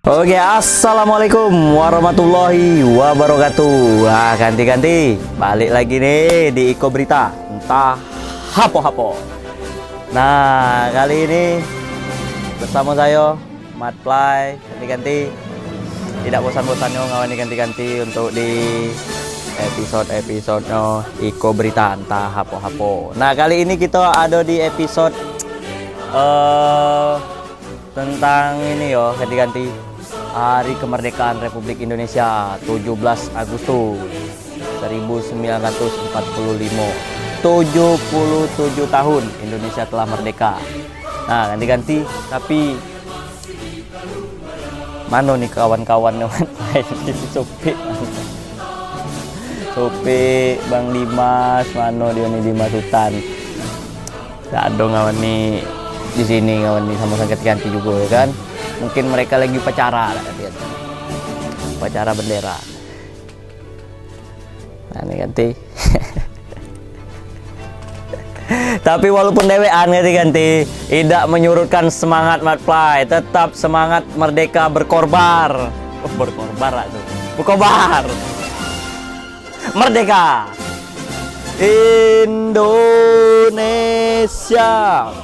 Oke, assalamualaikum warahmatullahi wabarakatuh. Nah, ganti-ganti, balik lagi nih di Iko Berita, entah hapo-hapo. Nah, kali ini bersama saya, Matplay, ganti-ganti. Tidak bosan-bosannya ngawani ganti-ganti untuk di episode Iko Berita, entah hapo-hapo. Nah, kali ini kita ada di episode tentang ini yo, ganti-ganti. Hari Kemerdekaan Republik Indonesia 17 Agustus 1945. 77 tahun Indonesia telah merdeka. Nah, ganti-ganti, tapi mana nih kawan-kawan yang lain di Sopi, Bang Dimas, mana dia nih, Dimas Sultan. Gak ada ngawan nih di sini, ngawan nih sama ganti-ganti juga ya kan. Mungkin mereka lagi upacara, upacara bendera. Nah, ini ganti. Tapi walaupun dewean ganti-ganti, tidak menyurutkan semangat Matplay. Tetap semangat merdeka berkorbar. Berkorbar tuh. Berkobar. Merdeka. Indonesia,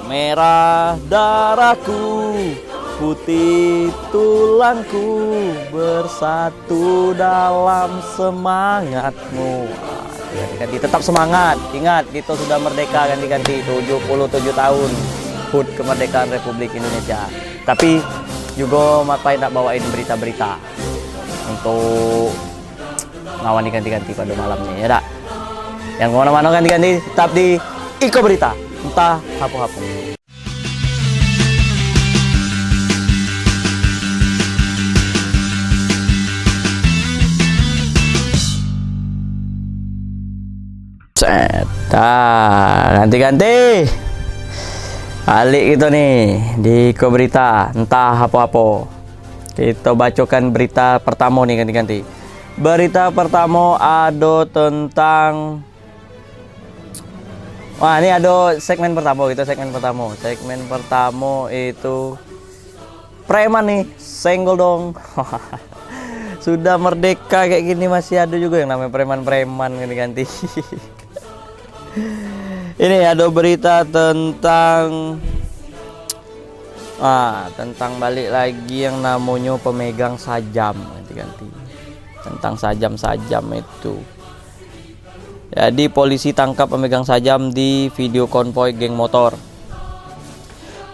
merah darahku, putih tulangku, bersatu dalam semangatmu. Ganti-ganti, tetap semangat. Ingat, kita sudah merdeka ganti-ganti 77 tahun HUT Kemerdekaan Republik Indonesia. Tapi juga Matplay tak bawain berita-berita untuk ngawani ganti-ganti pada malamnya, ya tak? Yang kemana-mana ganti-ganti tetap di Iko Berita, entah hapo-hapo. Ganti-ganti balik gitu nih di Iko Berita, entah apa-apa. Kita bacakan berita pertama nih, ganti-ganti. Berita pertama ada tentang, wah ini ada segmen pertama gitu. Segmen pertama itu preman nih, senggol dong. Sudah merdeka kayak gini masih ada juga yang namanya preman-preman ganti-ganti. Ini ada berita tentang tentang balik lagi yang namanya pemegang sajam, ganti-ganti. Tentang sajam-sajam itu. Jadi polisi tangkap pemegang sajam di video konvoi geng motor.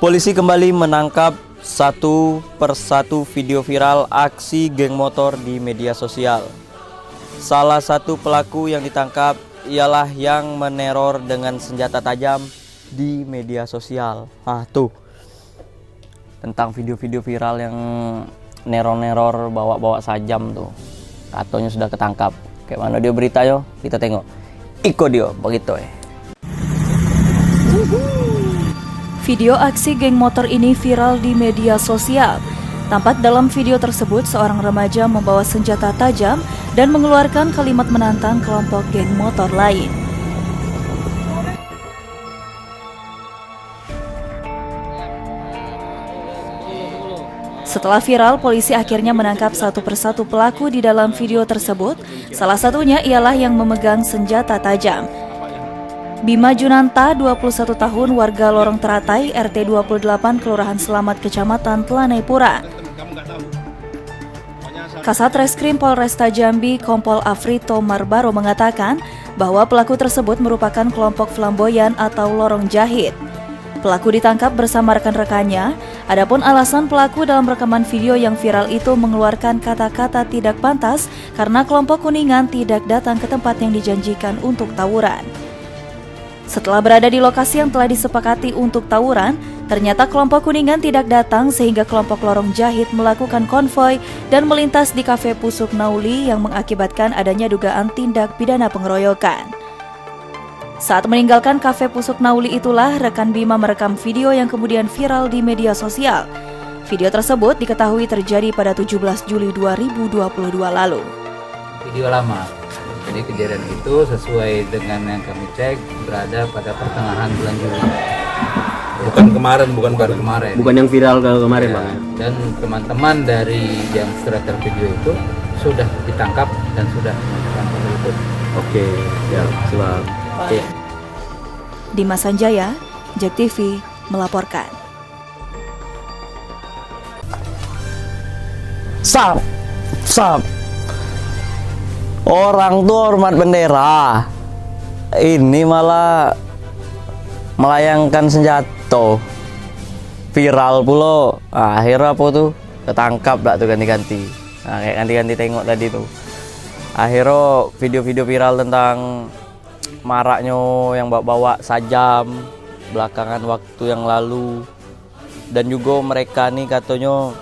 Polisi kembali menangkap satu persatu video viral aksi geng motor di media sosial. Salah satu pelaku yang ditangkap ialah yang meneror dengan senjata tajam di media sosial. Tuh, tentang video-video viral yang neror-neror bawa-bawa sajam tuh, katanya sudah ketangkap. Kayak mana dia berita yo? Kita tengok. Iko dia begitu ya. Video aksi geng motor ini viral di media sosial. Tampak dalam video tersebut seorang remaja membawa senjata tajam dan mengeluarkan kalimat menantang kelompok geng motor lain. Setelah viral, polisi akhirnya menangkap satu persatu pelaku di dalam video tersebut. Salah satunya ialah yang memegang senjata tajam. Bima Junanta, 21 tahun, warga Lorong Teratai, RT 28, Kelurahan Selamat, Kecamatan Telanai-Pura. Kasat Reskrim Polresta Jambi, Kompol Afrito Marbaro mengatakan bahwa pelaku tersebut merupakan kelompok flamboyan atau lorong jahit. Pelaku ditangkap bersama rekan-rekannya. Adapun alasan pelaku dalam rekaman video yang viral itu mengeluarkan kata-kata tidak pantas karena kelompok Kuningan tidak datang ke tempat yang dijanjikan untuk tawuran. Setelah berada di lokasi yang telah disepakati untuk tawuran, ternyata kelompok Kuningan tidak datang sehingga kelompok lorong jahit melakukan konvoi dan melintas di kafe Pusuk Nauli yang mengakibatkan adanya dugaan tindak pidana pengeroyokan. Saat meninggalkan kafe Pusuk Nauli itulah rekan Bima merekam video yang kemudian viral di media sosial. Video tersebut diketahui terjadi pada 17 Juli 2022 lalu. Video lama. Jadi kejadian itu sesuai dengan yang kami cek berada pada pertengahan bulan Juli. Bukan kemarin, bukan Bukan baru. kemarin. Bukan yang viral kemarin Ya, Bang. dan teman-teman dari yang strater video itu sudah ditangkap dan sudah melakukan penelitian. Oke, ya, siap. Oke. Dimas Sanjaya, JEK TV melaporkan. Sap, sap. Orang tuh hormat bendera. Ini malah melayangkan senjata. Viral pula. Akhirnya apa tuh? Ketangkap lah tuh ganti-ganti. Nah, kayak ganti-ganti tengok tadi tuh. Akhirnya video-video viral tentang maraknya yang bawa sajam belakangan waktu yang lalu. Dan juga mereka nih katanya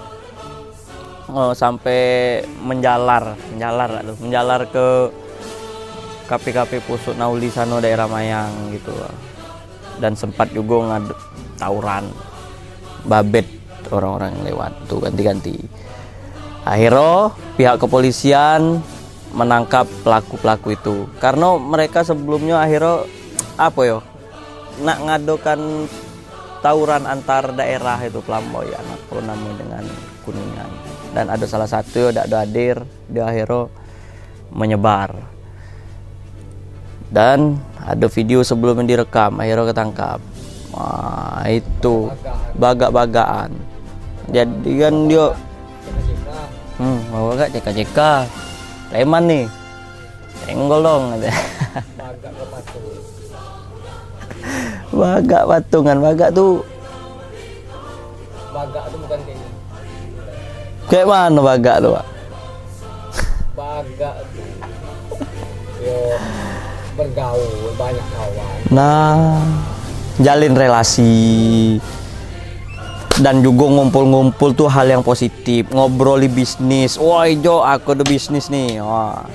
sampai menjalar ke KP-KP Pusuk Nauli sana daerah Mayang gitu, dan sempat juga ngadu tawuran babet orang-orang yang lewat tuh ganti-ganti. Akhirnya pihak kepolisian menangkap pelaku-pelaku itu karena mereka sebelumnya akhirnya apa yo nak ngadokan tawuran antar daerah itu Pelamboyan atau namanya dengan Kuningan, dan ada salah satu yang tidak hadir di akhirnya menyebar, dan ada video sebelumnya direkam akhirnya ketangkap. Wah, itu bagak-bagaan. Jadi kan dia mau gak CK preman nih, senggol dong. Bagak patungan, bagak tuh bukan kayak mana bagak tuh, Pak? Bagak yo bergaul, banyak kawan. Nah, jalin relasi dan juga ngumpul-ngumpul tuh hal yang positif, ngobroli bisnis. Wah, Jo, aku ada bisnis nih. Wah,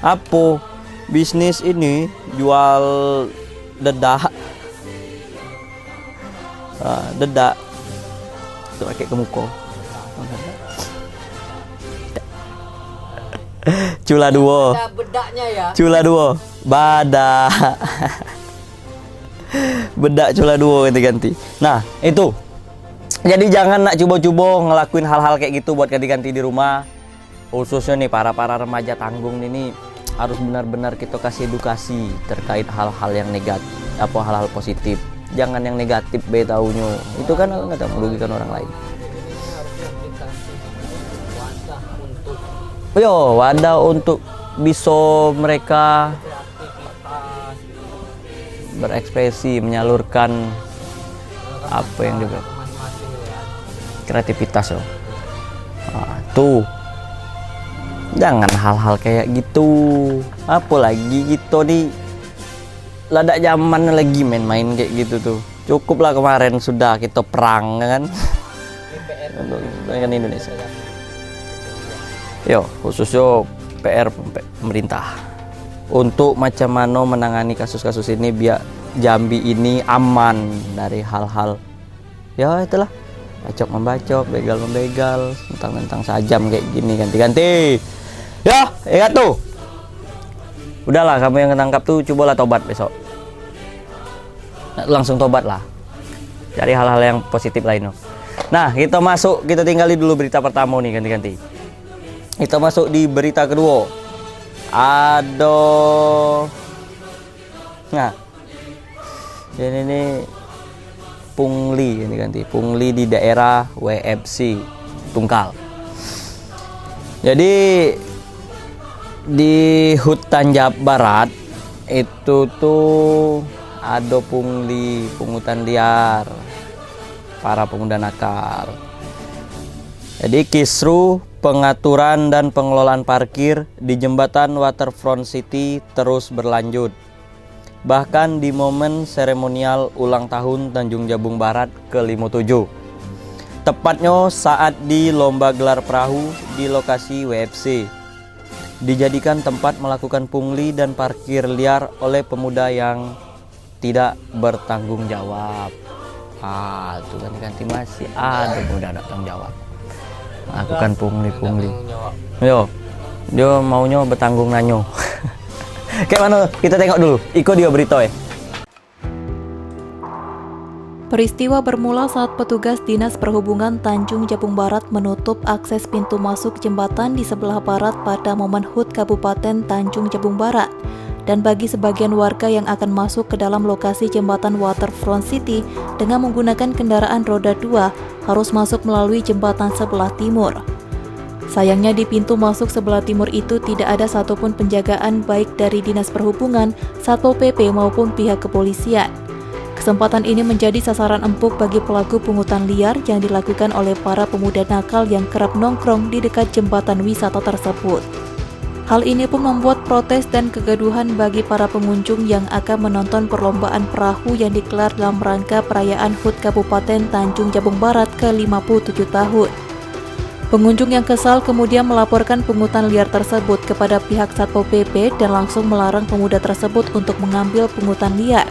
apa bisnis ini? Jual dedak. Dedak tuh pakai ke muka. Cula duo. Ada bedaknya ya. Cula duo. Badak. Bedak cula duo ganti-ganti. Nah, itu. Jadi jangan nak coba-coba ngelakuin hal-hal kayak gitu buat ganti-ganti di rumah. Khususnya nih para remaja tanggung ini harus benar-benar kita kasih edukasi terkait hal-hal yang negatif, apa hal-hal positif. Jangan yang negatif be taunya. Itu kan nggak merugikan orang lain. Yo, wadah untuk bisa mereka berekspresi, menyalurkan apa yang juga kreativitas loh. Nah, tuh jangan hal-hal kayak gitu. Apalagi gitu di lada zaman lagi main-main kayak gitu tuh. Cukuplah kemarin sudah kita perang kan dengan Indonesia. Yo, khususnya PR pemerintah untuk macam mana menangani kasus-kasus ini biar Jambi ini aman dari hal-hal ya itulah bacok membacok, begal membegal, tentang sajam kayak gini ganti-ganti. Ya, ingat tuh. Udahlah, kamu yang ketangkap tuh cobalah tobat besok. Langsung tobat lah. Cari hal-hal yang positif lain. Nah, kita tinggali dulu berita pertama nih ganti-ganti. Kita masuk di berita kedua. Nah, ini pungli ganti pungli di daerah WFC Tungkal. Jadi di hutan Jawa Barat itu tuh ada pungutan liar para pemuda nakal. Jadi kisru pengaturan dan pengelolaan parkir di jembatan Waterfront City terus berlanjut. Bahkan di momen seremonial ulang tahun Tanjung Jabung Barat ke-57. Tepatnya saat di lomba gelar perahu di lokasi WFC. Dijadikan tempat melakukan pungli dan parkir liar oleh pemuda yang tidak bertanggung jawab. Tuh ganti masih ada pemuda tidak tanggung jawab. Lakukan pungli. Yo, dia maunya bertanggung nanyo. Kayak mana? Kita tengok dulu. Iko dia berita ya. Peristiwa bermula saat petugas Dinas Perhubungan Tanjung Jabung Barat menutup akses pintu masuk jembatan di sebelah barat pada momen HUT Kabupaten Tanjung Jabung Barat. Dan bagi sebagian warga yang akan masuk ke dalam lokasi jembatan Waterfront City dengan menggunakan kendaraan roda 2 harus masuk melalui jembatan sebelah timur. Sayangnya di pintu masuk sebelah timur itu tidak ada satupun penjagaan baik dari Dinas Perhubungan, Satpol PP maupun pihak kepolisian. Kesempatan ini menjadi sasaran empuk bagi pelaku pungutan liar yang dilakukan oleh para pemuda nakal yang kerap nongkrong di dekat jembatan wisata tersebut. Hal ini pun membuat protes dan kegaduhan bagi para pengunjung yang akan menonton perlombaan perahu yang digelar dalam rangka perayaan HUT Kabupaten Tanjung Jabung Barat ke-57 tahun. Pengunjung yang kesal kemudian melaporkan pungutan liar tersebut kepada pihak Satpol PP dan langsung melarang pemuda tersebut untuk mengambil pungutan liar.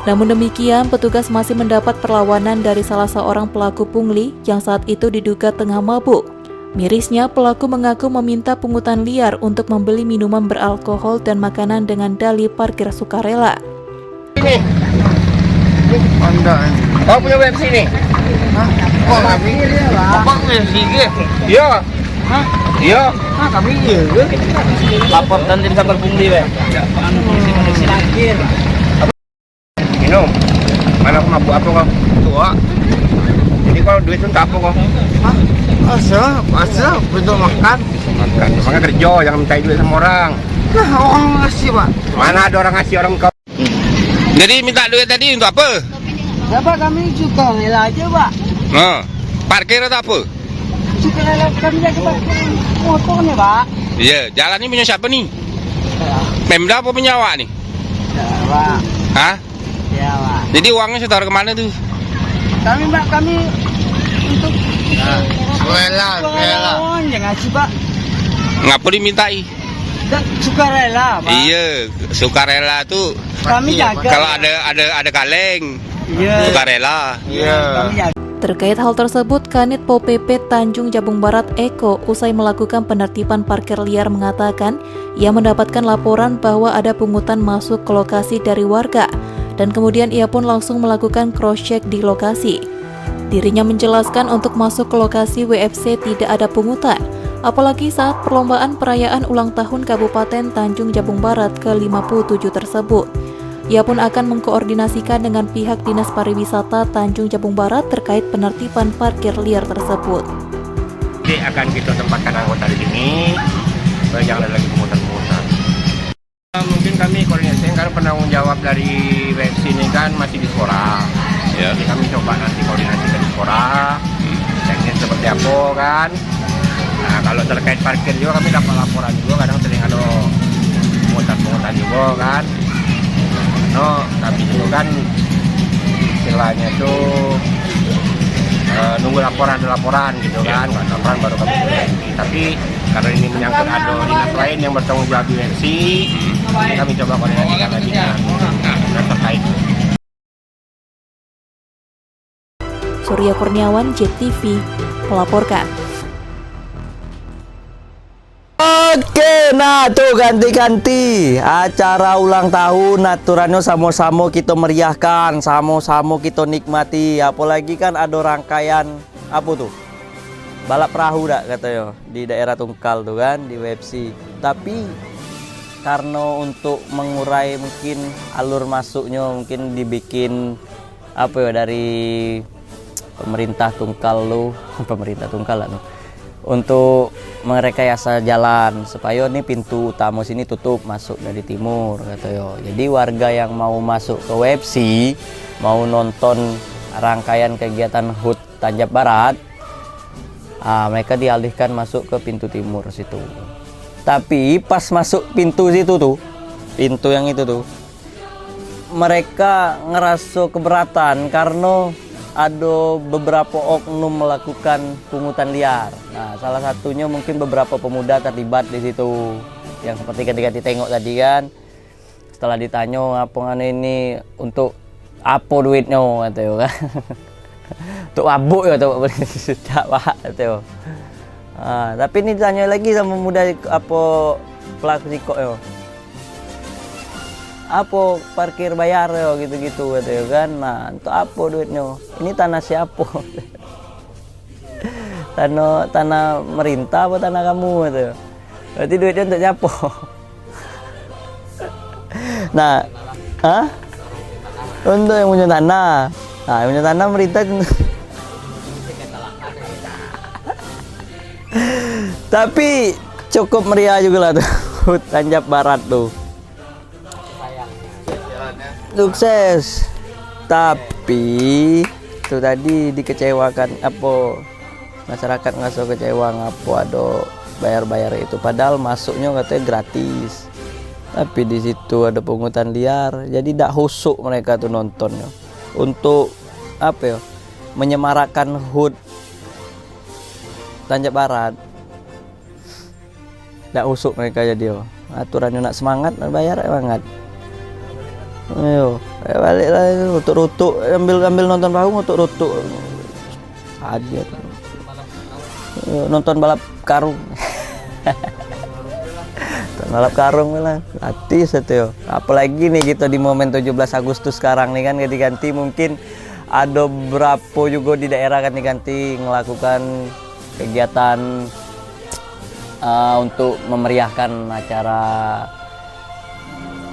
Namun demikian, petugas masih mendapat perlawanan dari salah seorang pelaku pungli yang saat itu diduga tengah mabuk. Mirisnya, pelaku mengaku meminta pungutan liar untuk membeli minuman beralkohol dan makanan dengan dalih parkir sukarela. Ini, Anda kau punya web sini? Hah? Oh, kami? Apa web sini? Iya. Hah? Iya. Hah, kami iya. Lapor dan tim sabar pungli, Bang. Minum. Mana aku mabuk apa kau? Tua. Jadi kalau duit itu tak apa kau? Hah? Asa, untuk makan. Makan. Makanya kerja, jangan minta duit sama orang. Nah, orang ngasih, Pak. Mana ada orang ngasih orang kau? Jadi minta duit tadi untuk apa? Siapa kami suka rela aja, Pak. Nah, parkir atau apa? Suka rela kami jaga parkir motornya, Pak. Iya, jalan ini punya siapa nih? Pemda apa punya awak nih? Ya, Pak. Hah? Ya, Pak. Jadi uangnya setor kemana tuh? Kami, Pak, kami untuk Rela. yang ngasih, Pak. Ngapa dimintai? Suka rela, Pak. Iya, sukarela tuh Kami jaga. kalau ada kaleng, Iya. sukarela. Iya. Kami jaga. Terkait hal tersebut, Kanit Pol PP Tanjung Jabung Barat Eko usai melakukan penertiban parkir liar mengatakan ia mendapatkan laporan bahwa ada pungutan masuk ke lokasi dari warga dan kemudian ia pun langsung melakukan cross-check di lokasi. Dirinya menjelaskan untuk masuk ke lokasi WFC tidak ada pungutan, apalagi saat perlombaan perayaan ulang tahun Kabupaten Tanjung Jabung Barat ke-57 tersebut. Ia pun akan mengkoordinasikan dengan pihak Dinas Pariwisata Tanjung Jabung Barat terkait penertiban parkir liar tersebut. Jadi akan kita tempatkan anggota di sini, supaya jangan ada lagi pungutan-pungutan. Mungkin kami koordinasi karena penanggung jawab dari WFC ini kan masih di Spora. Ya. Jadi kami coba nanti koordinasi ke Spora, teknis seperti apa kan. Nah, kalau terkait parkir juga kami dapat laporan juga, kadang sering ada pungutan-pungutan juga kan. No, tapi itu kan istilahnya itu nunggu laporan gitu kan, laporan baru kami koordinasi. Tapi karena ini menyangkut ada dinas lain yang bertanggung jawab di WFC, kami coba koordinasikan lagi dengan terkait. Surya Kurniawan, JTV, melaporkan. Oke, nah tuh ganti-ganti acara ulang tahun aturannya sama-sama kita meriahkan, sama-sama kita nikmati. Apalagi kan ada rangkaian apa tuh? Balap perahu dak katanya di daerah Tungkal tuh kan di WFC. Tapi karena untuk mengurai mungkin alur masuknya mungkin dibikin apa ya dari pemerintah Tungkal lo, pemerintah Tungkal lah no. Untuk merekayasa jalan supaya ini pintu utama sini tutup masuk dari timur katanya. Jadi warga yang mau masuk ke WFC mau nonton rangkaian kegiatan HUT Tanjab Barat, mereka dialihkan masuk ke pintu timur situ. Tapi pas masuk pintu situ tuh, pintu yang itu tuh, mereka ngerasa keberatan karena ada beberapa oknum melakukan pungutan liar. Nah, salah satunya mungkin beberapa pemuda terlibat di situ. Yang seperti ketika ditengok tadi kan, setelah ditanya apa ini untuk apa duitnya katanya kan. Untuk mabuk ya tuh sudah Pak katanya. Tapi ini ditanya lagi sama pemuda apa pelaku sikok ya. apa parkir bayar yo gitu-gitu katanya kan. Nah, untuk apa duitnya? Ini tanah siapa? tanah merintah apa tanah kamu gitu. Berarti duitnya untuk siapa? Nah, untuk yang punya tanah. Nah, yang punya tanah merintah. Tapi cukup meriah juga lah tuh Tanjab Barat tuh. Sukses. Tapi itu tadi dikecewakan apa masyarakat nggak kecewa ngapo ada bayar itu, padahal masuknya katanya gratis. Tapi di situ ada pungutan liar, jadi tidak husuk mereka tuh nontonnya. Untuk apa ya? Menyemarakkan HUT Tanjab Barat. Tidak husuk mereka jadi yo. Aturannya nak semangat, bayar semangat. Ayo, balik lah rutuk-rutuk, ambil nonton bahu rutuk-rutuk. Hadir. Nonton balap karung. Balap karung lah. Hati setio. Apalagi nih kita di momen 17 Agustus sekarang nih kan ganti-ganti, mungkin ada berapa juga di daerah ganti-ganti melakukan kegiatan untuk memeriahkan acara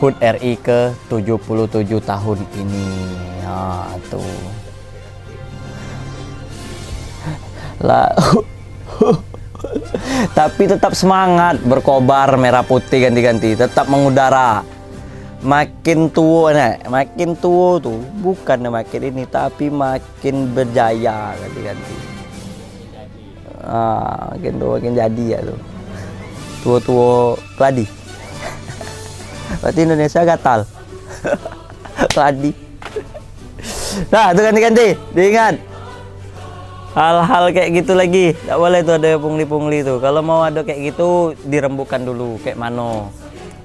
HUT RI ke 77 tahun ini. Ya, tuh. Lah. Tapi tetap semangat berkobar merah putih ganti-ganti, tetap mengudara. Makin tua tuh bukan makin ini, tapi makin berjaya ganti-ganti. Makin tua makin jadi ya tuh. Tua-tua keladi. Berarti Indonesia gatal. Keladi. Nah, itu ganti-ganti. Diingat. Hal-hal kayak gitu lagi. Tidak boleh tuh ada pungli-pungli tuh. Kalau mau ada kayak gitu dirembukan dulu kayak mano.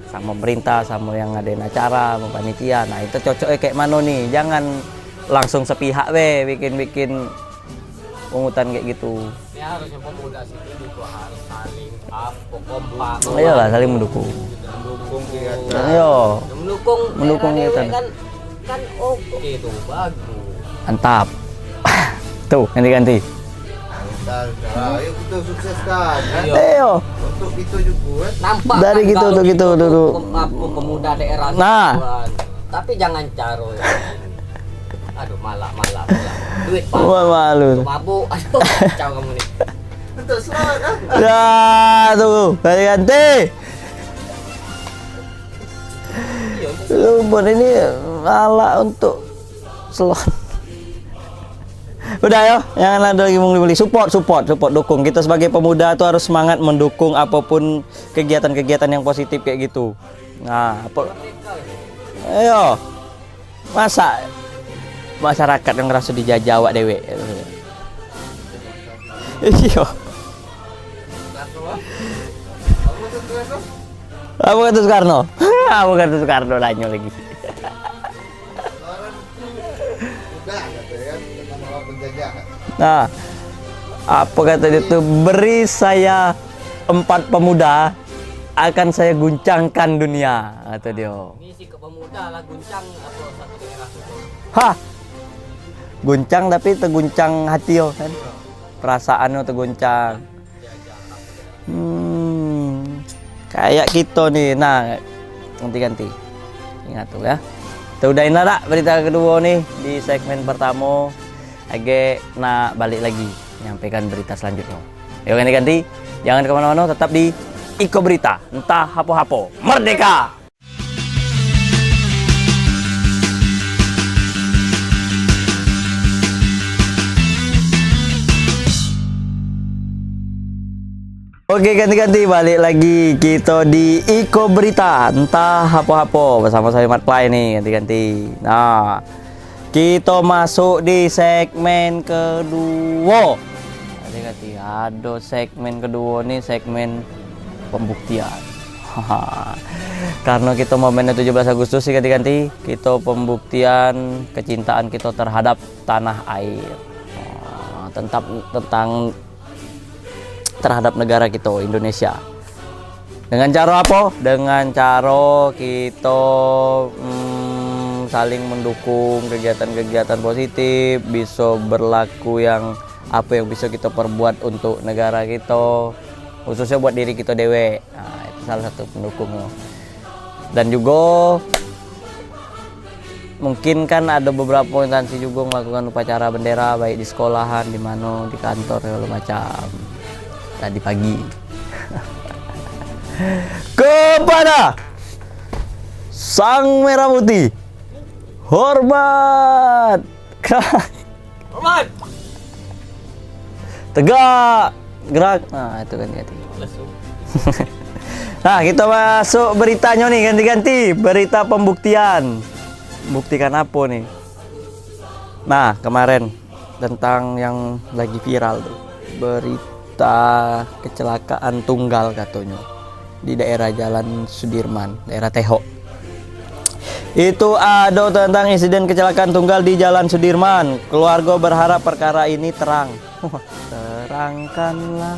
Sama pemerintah, sama yang ngadain acara, sama panitia. Nah, itu cocoknya kayak mano nih. Jangan langsung sepihak bikin pungutan kayak gitu. Ya harusnya pemuda situ juga harus saling kompak. Ayolah saling mendukung. Ayo. Mendukung kita. Kan oke tuh, bagus. Mantap. Tuh, ganti-ganti. Ayo kita sukseskan. Ayo. Untuk itu juga. Nampak dari kan gitu kalau tuh gitu dulu. Pemuda daerah. Nah. Tapi jangan caro ya. Aduh, malah. Duit Pak. Wah, malu. Mabuk. Aduh, kacau kamu nih. Betul selamat kan? Ya, tuh, ganti-ganti. Lu buat ini ala untuk selon. Udah yo, jangan ada lagi muli-muli. Support, dukung. Kita sebagai pemuda tuh harus semangat mendukung apapun kegiatan-kegiatan yang positif kayak gitu. Nah, ayo. Masa masyarakat yang ngerasa dijajah awak dewe. Iya. Apa kata Soekarno? Apa kata Soekarno nanya lagi. Nah, apa kata dia tuh? Beri saya 4 pemuda, akan saya guncangkan dunia, kata dia. Misi ke pemuda lah guncang apa satu daerah. Hah? Guncang tapi terguncang hati yo kan? Perasaannya terguncang. Kayak gitu nih. Nah, ganti-ganti. Ingat tuh ya. Kita udahin lah berita kedua nih di segmen pertama. Age nak balik lagi menyampaikan berita selanjutnya. Yuk ganti-ganti. Jangan kemana-mana, tetap di Iko Berita. Entah hapo-hapo. Merdeka! Oke, ganti-ganti balik lagi kita di Iko Berita entah hapo-hapo bersama saya Mark Clay nih, ganti-ganti. Nah, kita masuk di segmen kedua. Ganti-ganti. Ada segmen kedua nih, segmen pembuktian. Karena kita momennya 17 Agustus sih, ganti-ganti. Kita pembuktian kecintaan kita terhadap tanah air. Tentang terhadap negara kita Indonesia. Dengan cara apa? Dengan cara kita saling mendukung kegiatan-kegiatan positif, bisa berlaku yang apa yang bisa kita perbuat untuk negara kita, khususnya buat diri kita dewe. Nah, itu salah satu pendukung. Dan juga mungkin kan ada beberapa instansi juga melakukan upacara bendera, baik di sekolahan, di mana, di kantor, segala macam. Tadi pagi. Kepada Sang Merah Putih, hormat. Hormat. Tegak, gerak. Nah, itu ganti-ganti. Nah, kita masuk beritanya nih, ganti-ganti. Berita pembuktian. Buktikan apa nih? Nah, kemarin tentang yang lagi viral tuh, berita kecelakaan tunggal katanya di daerah Jalan Sudirman, daerah Teho. Itu ada tentang insiden kecelakaan tunggal di Jalan Sudirman. Keluarga berharap perkara ini terang. Terangkanlah.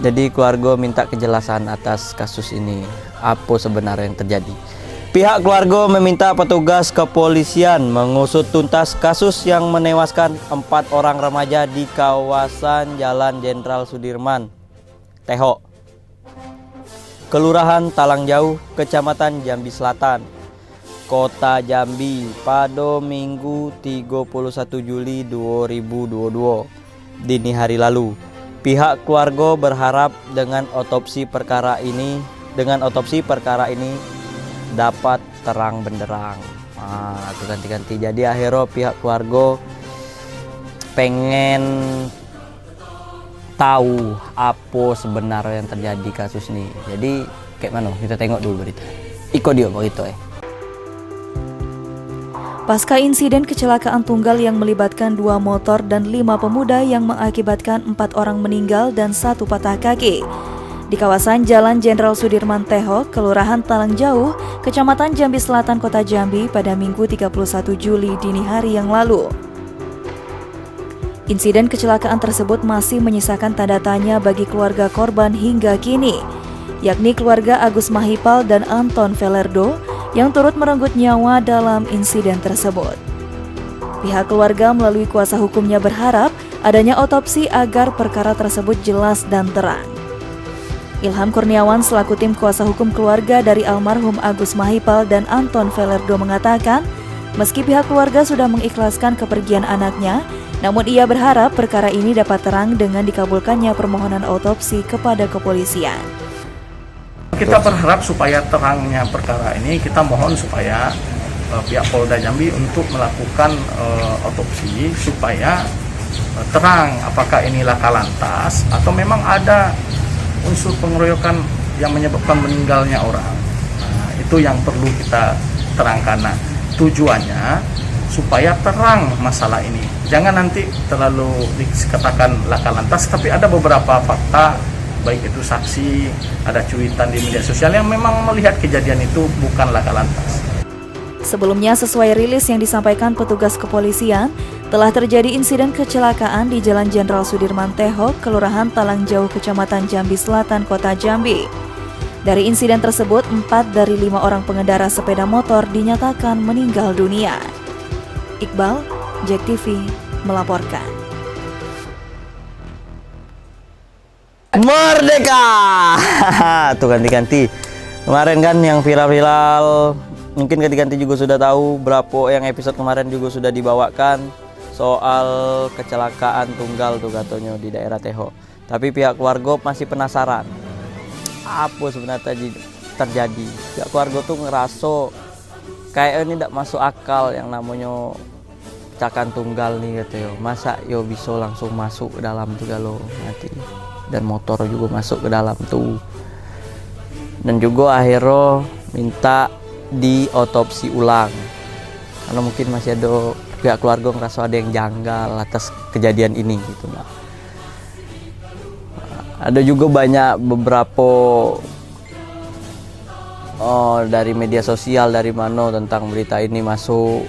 Jadi keluarga minta kejelasan atas kasus ini. Apa sebenarnya yang terjadi? Pihak keluarga meminta petugas kepolisian mengusut tuntas kasus yang menewaskan 4 orang remaja di kawasan Jalan Jenderal Sudirman, Teho, Kelurahan Talangjauh, Kecamatan Jambi Selatan, Kota Jambi pada Minggu 31 Juli 2022 dini hari lalu. Pihak keluarga berharap dengan otopsi perkara ini dapat terang benderang. Itu ganti-ganti. Jadi akhirnya pihak keluarga pengen tahu apa sebenarnya yang terjadi kasus ini. Jadi kayak mana? Kita tengok dulu berita. Iko dia begitu Pasca insiden kecelakaan tunggal yang melibatkan 2 motor dan 5 pemuda yang mengakibatkan 4 orang meninggal dan 1 patah kaki di kawasan Jalan Jenderal Sudirman Teho, Kelurahan Talangjauh, Kecamatan Jambi Selatan, Kota Jambi pada Minggu 31 Juli dini hari yang lalu. Insiden kecelakaan tersebut masih menyisakan tanda tanya bagi keluarga korban hingga kini, yakni keluarga Agus Mahipal dan Anton Velerdo yang turut merenggut nyawa dalam insiden tersebut. Pihak keluarga melalui kuasa hukumnya berharap adanya otopsi agar perkara tersebut jelas dan terang. Ilham Kurniawan selaku tim kuasa hukum keluarga dari almarhum Agus Mahipal dan Anton Velerdo mengatakan, meski pihak keluarga sudah mengikhlaskan kepergian anaknya, namun ia berharap perkara ini dapat terang dengan dikabulkannya permohonan otopsi kepada kepolisian. Kita berharap supaya terangnya perkara ini, kita mohon supaya pihak Polda Jambi untuk melakukan otopsi supaya terang apakah ini laka lantas atau memang ada unsur pengeroyokan yang menyebabkan meninggalnya orang. Nah, itu yang perlu kita terangkan. Nah, tujuannya supaya terang masalah ini. Jangan nanti terlalu dikatakan laka lantas, tapi ada beberapa fakta, baik itu saksi, ada cuitan di media sosial yang memang melihat kejadian itu bukan laka lantas. Sebelumnya, sesuai rilis yang disampaikan petugas kepolisian, telah terjadi insiden kecelakaan di Jalan Jenderal Sudirman Teho, Kelurahan Talangjauh, Kecamatan Jambi Selatan, Kota Jambi. Dari insiden tersebut, 4 dari 5 orang pengendara sepeda motor dinyatakan meninggal dunia. Iqbal, JEK TV, melaporkan. Merdeka. Tuh ganti-ganti. Kemarin kan yang viral-viral, mungkin ganti-ganti juga sudah tahu berapa yang episode kemarin juga sudah dibawakan soal kecelakaan tunggal tuh katanya di daerah Teho. Tapi pihak keluarga masih penasaran apa sebenarnya terjadi. Pihak keluarga tuh ngerasa kayak ini tidak masuk akal yang namanya kecelakaan tunggal nih gitu yo. Masa yo bisa langsung masuk ke dalam tuh kalau mati. Dan motor juga masuk ke dalam tuh. Dan juga akhirnya minta diotopsi ulang karena mungkin masih ada pihak keluarga ngerasa ada yang janggal atas kejadian ini gitu. Nah, ada juga banyak beberapa dari media sosial dari mana tentang berita ini masuk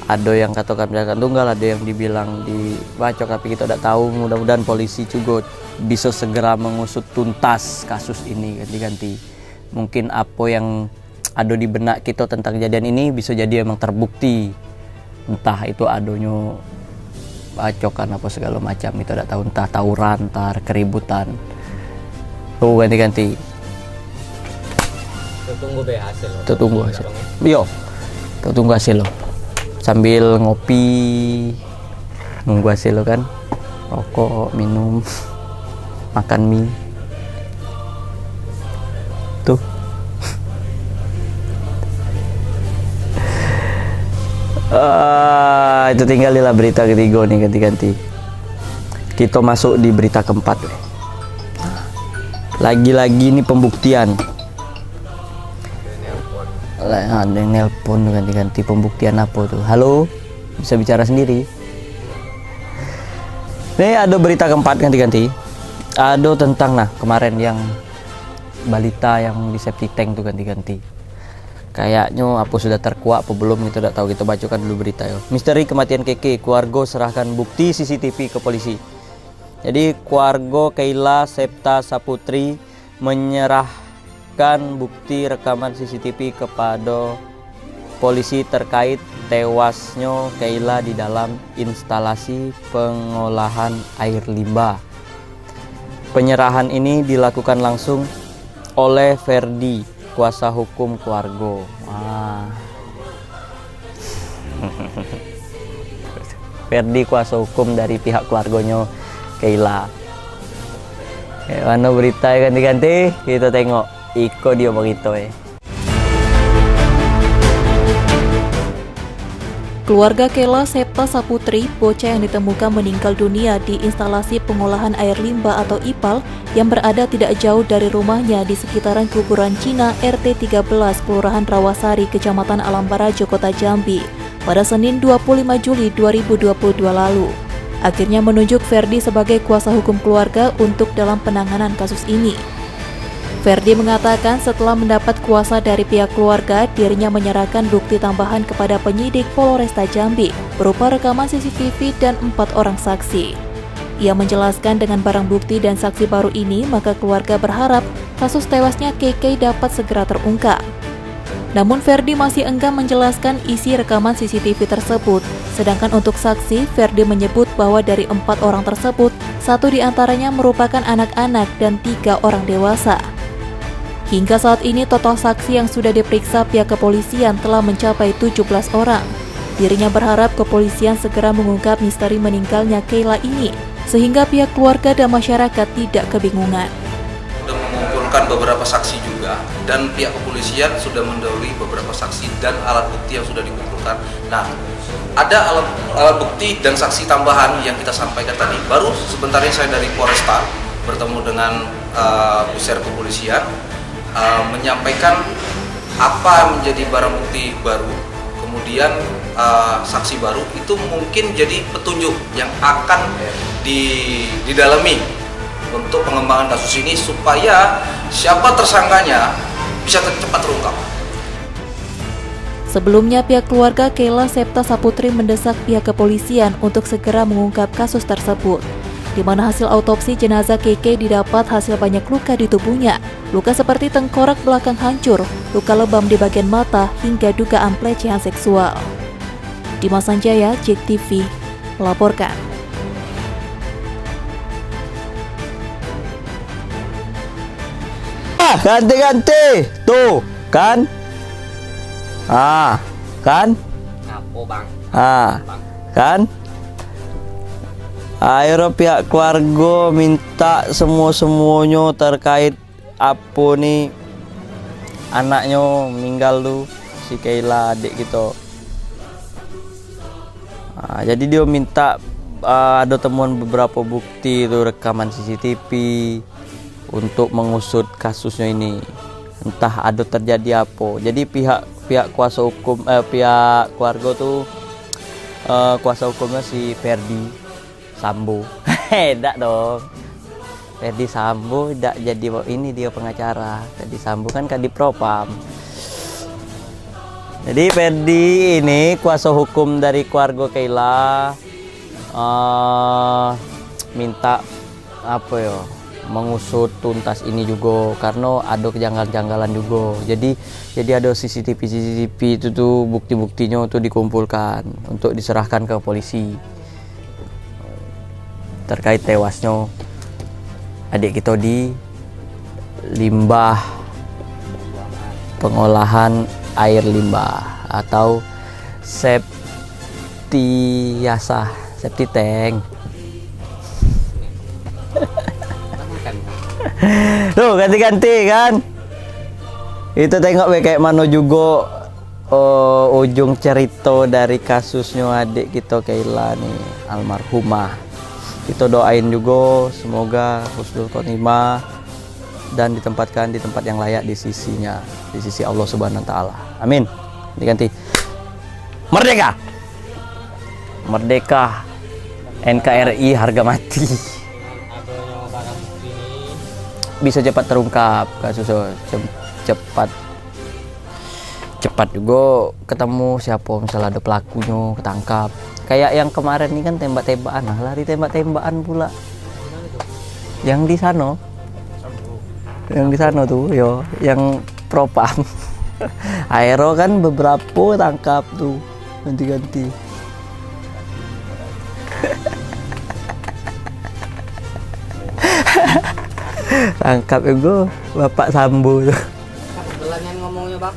Ada yang katakan pijakan tunggal, ada yang dibilang dibacok, tapi kita tidak tahu. Mudah-mudahan polisi juga bisa segera mengusut tuntas kasus ini ganti-ganti. Mungkin apa yang ada di benak kita tentang kejadian ini bisa jadi emang terbukti. Entah itu adanya bacokan apa segala macam, itu tidak tahu, entah tawuran, entah keributan. Tuh ganti-ganti. Tunggu be hasil. Tunggu hasil. Yo, tunggu hasil lo. Sambil ngopi, nunggu hasil lo kan. Rokok, minum, makan mie. Tuh. Itu tinggalilah berita ketiga nih ganti-ganti. Kita masuk di berita keempat. Lagi-lagi ini pembuktian. Ada yang nelpon ganti-ganti, pembuktian apa tuh? Halo, bisa bicara sendiri. Nih ada berita keempat ganti-ganti. Ada tentang kemarin yang balita yang di septic tank tuh ganti-ganti. Kayaknya apa sudah terkuak apa belum, kita tidak tahu. Kita bacakan dulu berita ya. Misteri kematian Keke, keluarga serahkan bukti CCTV ke polisi. Jadi keluarga Keila Septa Saputri menyerahkan bukti rekaman CCTV kepada polisi terkait tewasnya Keila di dalam instalasi pengolahan air limbah. Penyerahan ini dilakukan langsung oleh Ferdi, kuasa hukum keluarga. Ferdi kuasa hukum dari pihak keluarganya Keila. Mana berita ganti-ganti, kita tengok. Iko dia begitu Keluarga Keila Septa Saputri, bocah yang ditemukan meninggal dunia di instalasi pengolahan air limbah atau IPAL yang berada tidak jauh dari rumahnya di sekitaran kuburan Cina RT 13 Kelurahan Rawasari, Kecamatan Alam Barajo, Kota Jambi pada Senin 25 Juli 2022 lalu. Akhirnya menunjuk Ferdi sebagai kuasa hukum keluarga untuk dalam penanganan kasus ini. Ferdi mengatakan setelah mendapat kuasa dari pihak keluarga, dirinya menyerahkan bukti tambahan kepada penyidik Polresta Jambi berupa rekaman CCTV dan 4 orang saksi. Ia menjelaskan dengan barang bukti dan saksi baru ini, maka keluarga berharap kasus tewasnya Keke dapat segera terungkap. Namun Ferdi masih enggan menjelaskan isi rekaman CCTV tersebut. Sedangkan untuk saksi, Ferdi menyebut bahwa dari 4 orang tersebut, 1 diantaranya merupakan anak-anak dan 3 orang dewasa. Hingga saat ini total saksi yang sudah diperiksa pihak kepolisian telah mencapai 17 orang. Dirinya berharap kepolisian segera mengungkap misteri meninggalnya Keila ini, sehingga pihak keluarga dan masyarakat tidak kebingungan. Sudah mengumpulkan beberapa saksi juga, dan pihak kepolisian sudah mendahului beberapa saksi dan alat bukti yang sudah dikumpulkan. Nah, ada alat bukti dan saksi tambahan yang kita sampaikan tadi. Baru sebentar ini saya dari Polresta bertemu dengan pusat kepolisian, menyampaikan apa menjadi barang bukti baru, kemudian saksi baru itu mungkin jadi petunjuk yang akan didalami untuk pengembangan kasus ini supaya siapa tersangkanya bisa cepat terungkap. Sebelumnya pihak keluarga Keila Septa Saputri mendesak pihak kepolisian untuk segera mengungkap kasus tersebut, di mana hasil autopsi jenazah Keke didapat hasil banyak luka di tubuhnya. Luka seperti tengkorak belakang hancur, luka lebam di bagian mata, hingga dugaan pelecehan seksual. Dimas Sanjaya, JEK TV, melaporkan. Ganti-ganti, tuh kan? Kan? Ngapo bang? Kan? Akhirnya pihak keluarga minta semuanya terkait apa nih anaknya meninggal tuh, si Keila, adik gitu. Jadi dia minta ada temuan beberapa bukti itu rekaman CCTV untuk mengusut kasusnya ini. Entah ada terjadi apa. Jadi pihak kuasa hukum pihak keluarga tuh kuasa hukumnya si Ferdi Sambo. Tidak dong. Ferdi Sambo tidak jadi ini, dia pengacara. Ferdi Sambo kan Kadipropam. Jadi Ferdi ini kuasa hukum dari keluarga Keila minta apa ya, mengusut tuntas ini juga karena ada kejanggalan-janggalan juga. Jadi ada CCTV itu tuh bukti-buktinya tuh dikumpulkan untuk diserahkan ke polisi terkait tewasnya adik kita di limbah pengolahan air limbah atau septi tank. Tuh ganti-ganti kan. Itu tengok kayak mana juga ujung cerita dari kasusnya adik kita Keila nih, almarhumah. Kita doain juga semoga husnul khotimah dan ditempatkan di tempat yang layak di sisinya, di sisi Allah Subhanahu wa taala. Amin. Diganti. Merdeka. Merdeka. NKRI harga mati. Bisa cepat terungkap kasusnya, cepat juga ketemu siapa misalnya ada pelakunya, ketangkap. Kayak yang kemarin ini kan tembak-tembakan, lari tembak-tembakan pula. Yang di sana. Yang di sana tuh, yo, yang propam. Aero kan beberapa tangkap tuh, ganti-ganti. Tangkap ego Bapak Sambo tuh. Belanya ngomongnya Bang.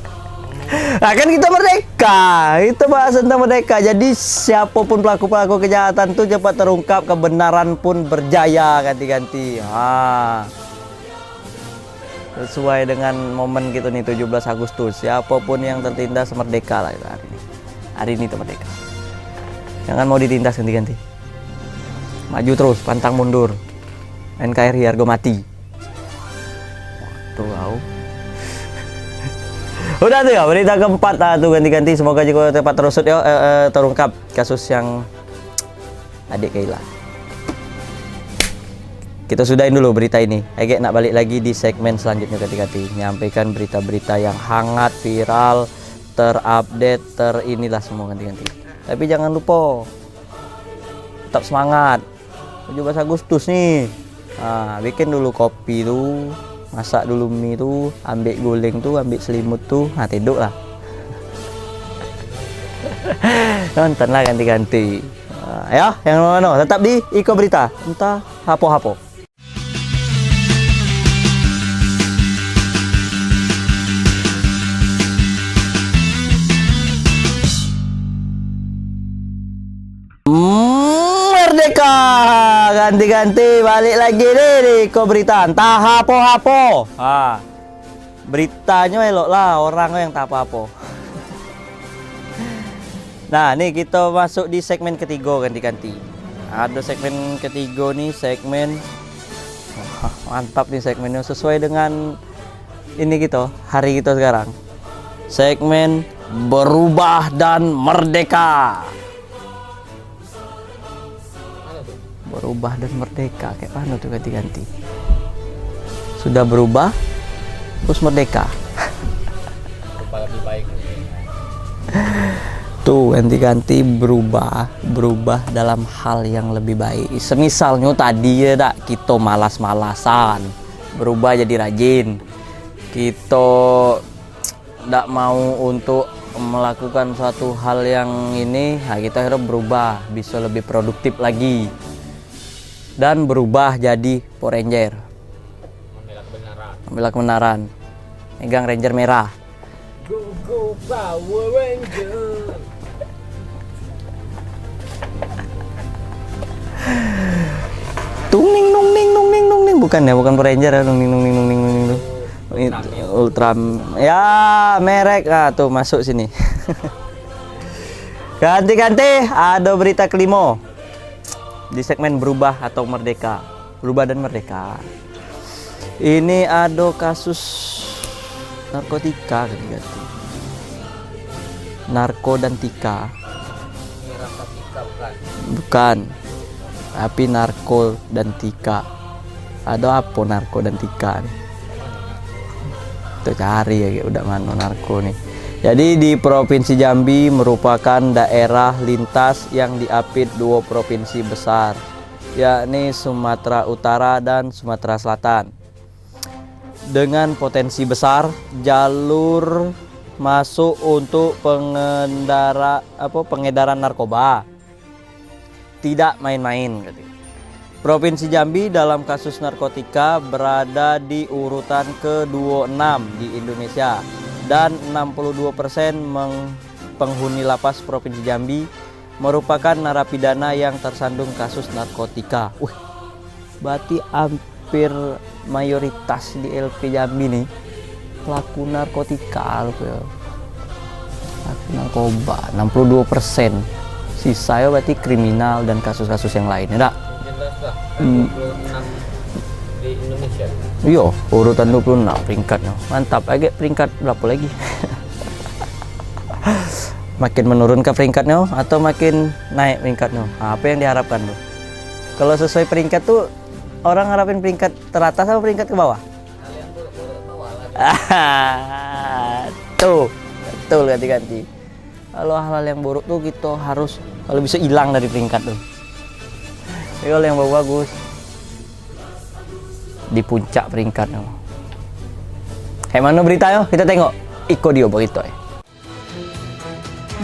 Nah kan kita merdeka, itu bahas tentang merdeka. Jadi siapapun pelaku-pelaku kejahatan tuh cepat terungkap, kebenaran pun berjaya, ganti-ganti. Sesuai dengan momen gitu nih 17 Agustus, siapapun yang tertindas merdeka lah hari ini. Hari ini tuh merdeka. Jangan mau ditindas ganti-ganti. Maju terus, pantang mundur. NKRI harga mati. Tuh au. Udah tuh ya, berita keempat tuh ganti-ganti. Semoga juga cepat terungkap kasus yang adik Keila. Kita sudahin dulu berita ini. Ege nak balik lagi di segmen selanjutnya ganti-ganti. Nyampaikan berita-berita yang hangat, viral, terupdate, terinilah semua ganti-ganti. Tapi jangan lupa tetap semangat. 17 Agustus nih. Nah, bikin dulu kopi tuh. Masak dulu mie tuh, ambil guling tuh, ambil selimut tuh, tidur lah. Nonton lah ganti-ganti. Ya, yang mana? Tetap di Iko Berita. Entah hapo-hapo. Merdeka, ganti-ganti balik lagi nih Iko Berita. Entah hapo-hapo. Beritanya elok lah, orang yang tak apa-apa. Nah, nih kita masuk di segmen ketiga ganti-ganti. Ada segmen ketiga nih, segmen mantap nih segmennya, sesuai dengan ini kita, hari kita sekarang. Segmen berubah dan merdeka. Berubah dan merdeka, kayak mana tuh ganti-ganti? Sudah berubah, terus merdeka. Lebih baik. Tuh ganti-ganti berubah dalam hal yang lebih baik. Semisalnya tadi ya kita malas-malasan, berubah jadi rajin. Kita tidak mau untuk melakukan suatu hal yang ini, kita harus berubah, bisa lebih produktif lagi. Dan berubah jadi Power Ranger. Membela kebenaran. Megang Ranger merah. Go Power Ranger. Tung ning, bukan ya, bukan Power Ranger ya, tung ning. Ultra. Ya, merek tuh masuk sini. Ganti-ganti, ada berita kelima. Di segmen berubah atau merdeka, berubah dan merdeka. Ini ada kasus narkotika ganti-ganti. Narko dan tika. Bukan. Tapi narko dan tika. Ada apa narko dan tika nih? Kita cari ya, udah mana narko nih. Jadi di Provinsi Jambi merupakan daerah lintas yang diapit dua provinsi besar, yakni Sumatera Utara dan Sumatera Selatan. Dengan potensi besar, jalur masuk untuk pengedaran narkoba tidak main-main. Provinsi Jambi dalam kasus narkotika berada di urutan ke-26 di Indonesia. Dan 62% penghuni lapas Provinsi Jambi merupakan narapidana yang tersandung kasus narkotika. Berarti hampir mayoritas di LP Jambi nih pelaku narkotika, pelaku narkoba 62%. Sisanya berarti kriminal dan kasus-kasus yang lain, ya. Jelas lah, 26 di Indonesia. Iya, urutan 26 peringkatnya. Mantap, agak peringkat berapa lagi? Makin menurun ke peringkatnya atau makin naik peringkatnya? Nah, apa yang diharapkan tuh? Kalau sesuai peringkat tuh orang harapin peringkat teratas atau peringkat ke bawah? Tuh, betul ganti-ganti. Kalau hal-hal yang buruk tuh kita harus kalau bisa hilang dari peringkat tuh. Kalau yang bagus di puncak peringkatnya. Kayak mana berita yo? Kita tengok. Iko dia berita.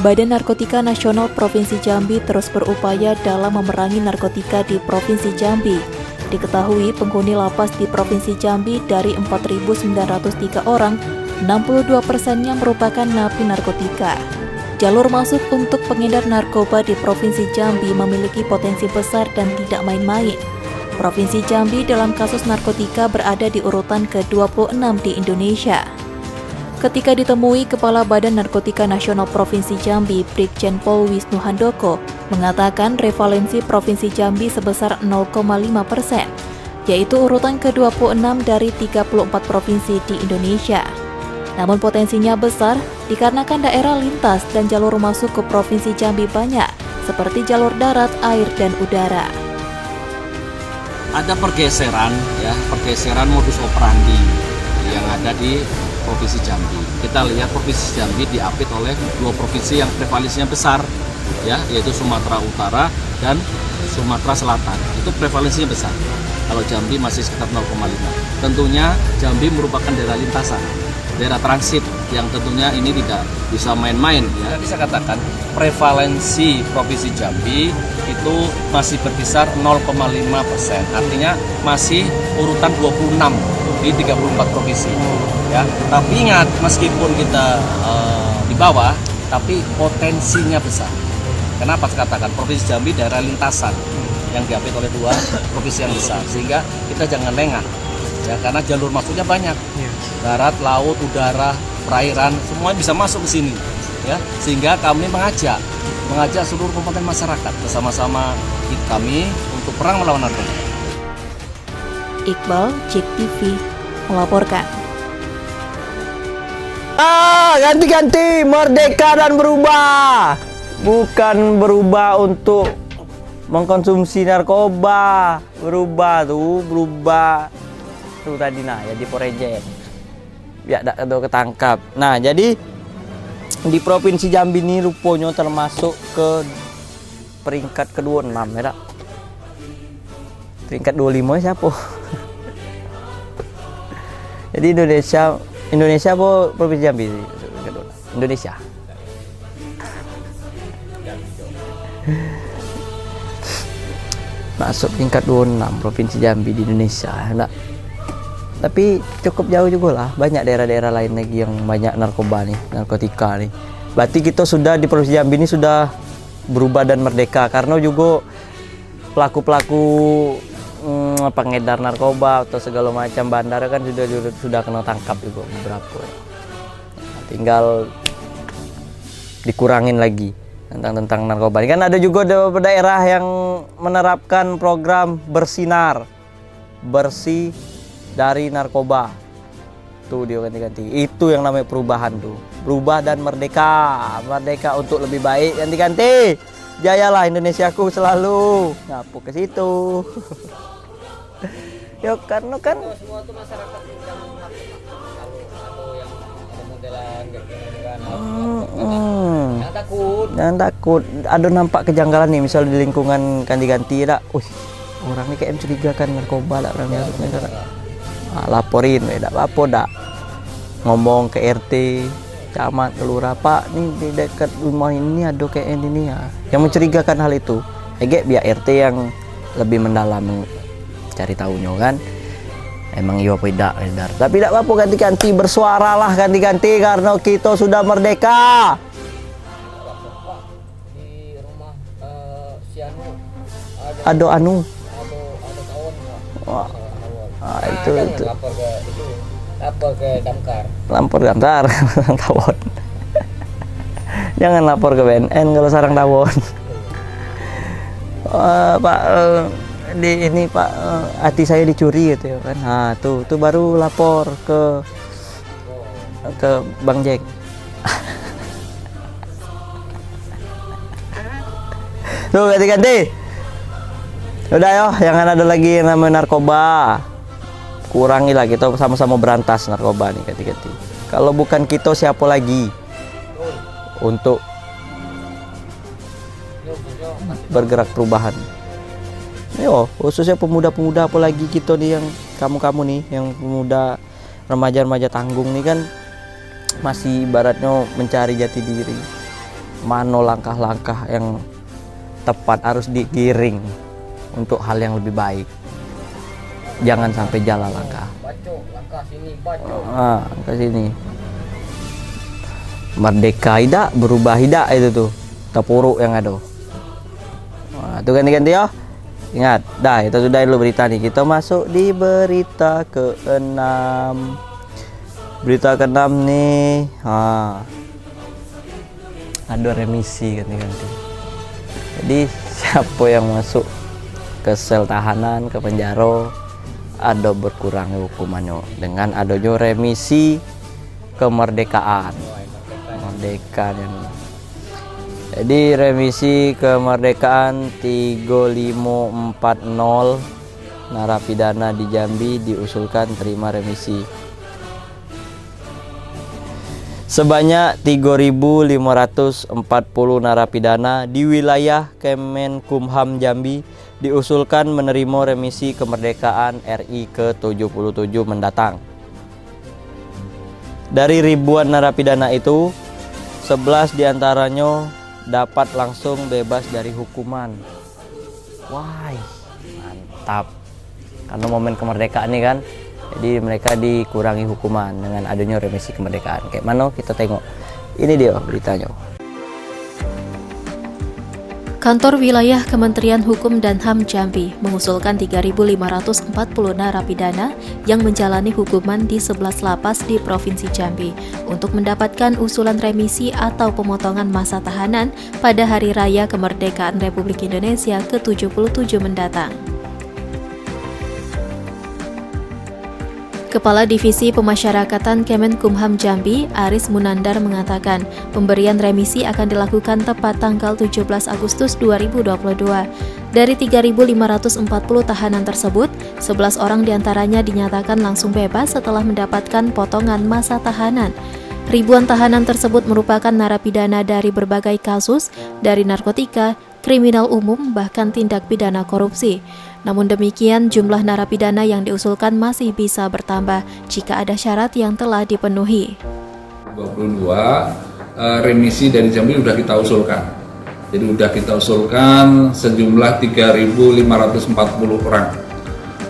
Badan Narkotika Nasional Provinsi Jambi terus berupaya dalam memerangi narkotika di Provinsi Jambi. Diketahui penghuni lapas di Provinsi Jambi dari 4.903 orang, 62%-nya merupakan napi narkotika. Jalur masuk untuk pengedar narkoba di Provinsi Jambi memiliki potensi besar dan tidak main-main. Provinsi Jambi dalam kasus narkotika berada di urutan ke-26 di Indonesia. Ketika ditemui Kepala Badan Narkotika Nasional Provinsi Jambi, Brigjen Pol Wisnu Handoko, mengatakan revalensi Provinsi Jambi sebesar 0,5%, yaitu urutan ke-26 dari 34 provinsi di Indonesia. Namun potensinya besar dikarenakan daerah lintas dan jalur masuk ke Provinsi Jambi banyak, seperti jalur darat, air, dan udara. Ada pergeseran modus operandi yang ada di Provinsi Jambi. Kita lihat Provinsi Jambi diapit oleh dua provinsi yang prevalensinya besar, yaitu Sumatera Utara dan Sumatera Selatan. Itu prevalensinya besar. Kalau Jambi masih sekitar 0,5. Tentunya Jambi merupakan daerah lintasan, daerah transit yang tentunya ini tidak bisa main-main. Bisa katakan prevalensi Provinsi Jambi itu masih berkisar 0,5%, artinya masih urutan 26 di 34 provinsi. Tapi ingat, meskipun kita di bawah, tapi potensinya besar. Kenapa saya katakan Provinsi Jambi daerah lintasan yang diapit oleh dua provinsi yang besar, sehingga kita jangan lengah, karena jalur masuknya banyak, darat, laut, udara, perairan, semua bisa masuk ke sini, sehingga kami mengajak seluruh komponen masyarakat bersama-sama kami untuk perang melawan narkoba. Iqbal, JEK TV, melaporkan. Ganti-ganti, merdeka dan berubah. Bukan berubah untuk mengkonsumsi narkoba, berubah tuh tadi ya di Porejen. Ya ada ketangkap. Nah, jadi di Provinsi Jambi ini rupanya termasuk ke peringkat ke-26 ya. Peringkat 25 siapa? Jadi Indonesia apa Provinsi Jambi? Indonesia. Masuk peringkat 26 Provinsi Jambi di Indonesia. Enggak. Tapi cukup jauh juga lah. Banyak daerah-daerah lain lagi yang banyak narkotika nih. Berarti kita sudah di Provinsi Jambi ini sudah berubah dan merdeka, karena juga pelaku-pelaku pengedar narkoba atau segala macam bandar kan sudah kena tangkap juga beberapa. Tinggal dikurangin lagi tentang narkoba. Kan ada juga daerah yang menerapkan program bersinar, bersih dari narkoba. Tuh dia ganti-ganti. Itu yang namanya perubahan tuh. Berubah dan merdeka. Merdeka untuk lebih baik, ganti-ganti. Jayalah Indonesiaku selalu. Ngapu ke situ. Yo karena kan semua tuh masyarakat yang kalau yang Jangan takut. Jangan takut. Ada nampak kejanggalan nih, misal di lingkungan ganti-ganti dak. Orang ini kayak mencurigakan narkoba dak orang dak. Laporin, dak apa dak. Ngomong ke RT, camat, kelurahan, Pak, nih di dekat rumah ini ada kayak ini ya. Yang mencurigakan hal itu. Biar RT yang lebih mendalam cari tahunya kan. Emang iya apa tidak, tapi tidak apa-apa, ganti-ganti bersuaralah, ganti-ganti karena kita sudah merdeka. Di rumah si Anu Ada anu. ada kawan nggak? Wah. Itu Itu lapor ke damkar. lapor damkar sarang tawon. Jangan lapor ke BNN kalau sarang tawon. Pak, ini Pak, hati saya dicuri gitu ya kan. Nah, tuh baru lapor ke Bang Jack. Tuh ganti-ganti. Udah yo, jangan ada lagi yang namanya narkoba. Kurangilah, kita sama-sama berantas narkoba nih, ganti-ganti. Kalau bukan kita siapa lagi untuk bergerak perubahan? Yo, khususnya pemuda-pemuda, apalagi kita nih yang kamu-kamu nih, yang pemuda remaja-remaja tanggung nih kan masih ibaratnya mencari jati diri. Mana langkah-langkah yang tepat harus digiring untuk hal yang lebih baik. Jangan sampai jalan langkah. Langkah sini, bacok. Langkah sini. Merdeka tidak, berubah tidak itu tuh. Terpuruk yang ada. Tuh ganti-ganti ya. Ingat, dah itu sudah dulu berita nih. Kita masuk di berita ke-6. Berita ke-6 nih. Ada remisi ganti-ganti. Jadi siapa yang masuk ke sel tahanan, ke penjara, ada berkurang hukumannya dengan adanya remisi kemerdekaan. Jadi remisi kemerdekaan 3540 narapidana di Jambi diusulkan terima remisi. Sebanyak 3.540 narapidana di wilayah Kemenkumham Jambi diusulkan menerima remisi kemerdekaan RI ke-77 mendatang. Dari ribuan narapidana itu, 11 diantaranya dapat langsung bebas dari hukuman. Wah, mantap. Karena momen kemerdekaan ini kan, jadi mereka dikurangi hukuman dengan adanya remisi kemerdekaan. Kayak mana kita tengok. Ini dia beritanya. Kantor Wilayah Kementerian Hukum dan HAM Jambi mengusulkan 3.540 narapidana yang menjalani hukuman di 11 lapas di Provinsi Jambi untuk mendapatkan usulan remisi atau pemotongan masa tahanan pada Hari Raya Kemerdekaan Republik Indonesia ke-77 mendatang. Kepala Divisi Pemasyarakatan Kemenkumham Jambi, Aris Munandar mengatakan, pemberian remisi akan dilakukan tepat tanggal 17 Agustus 2022. Dari 3.540 tahanan tersebut, 11 orang diantaranya dinyatakan langsung bebas setelah mendapatkan potongan masa tahanan. Ribuan tahanan tersebut merupakan narapidana dari berbagai kasus, dari narkotika, kriminal umum, bahkan tindak pidana korupsi. Namun demikian, jumlah narapidana yang diusulkan masih bisa bertambah jika ada syarat yang telah dipenuhi. 22 remisi dari Jambi sudah kita usulkan. Jadi sudah kita usulkan sejumlah 3.540 orang.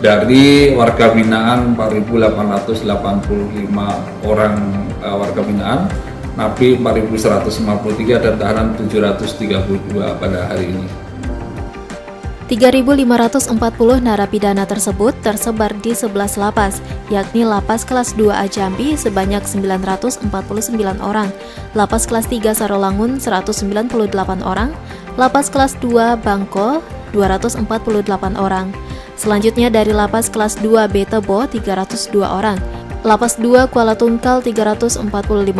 Dari warga binaan 4.885 orang warga binaan, napi 4.153 dan tahanan 732 pada hari ini. 3.540 narapidana tersebut tersebar di 11 lapas, yakni Lapas Kelas 2A Jambi sebanyak 949 orang, Lapas Kelas 3 Sarolangun 198 orang, Lapas Kelas 2 Bangko 248 orang. Selanjutnya dari Lapas Kelas 2B Tebo 302 orang, Lapas 2 Kuala Tungkal 345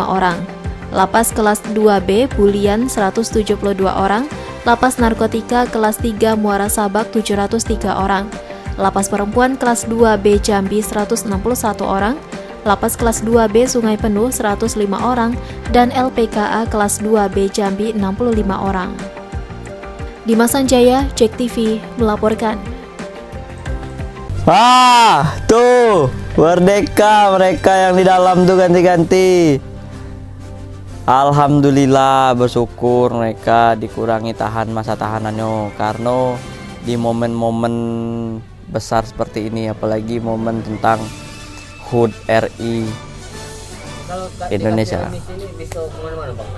orang, Lapas Kelas 2B Bulian 172 orang, Lapas Narkotika Kelas 3 Muara Sabak 703 orang, Lapas Perempuan Kelas 2B Jambi 161 orang, Lapas kelas 2B Sungai Penuh 105 orang, dan LPKA kelas 2B Jambi 65 orang. Dimas Sanjaya, JEK TV melaporkan. Wah, tuh merdeka mereka yang di dalam tuh ganti-ganti. Alhamdulillah, bersyukur mereka dikurangi masa tahanannya, karena di momen-momen besar seperti ini, apalagi momen tentang HUT RI Indonesia. Ini bisa kemana-mana Bang?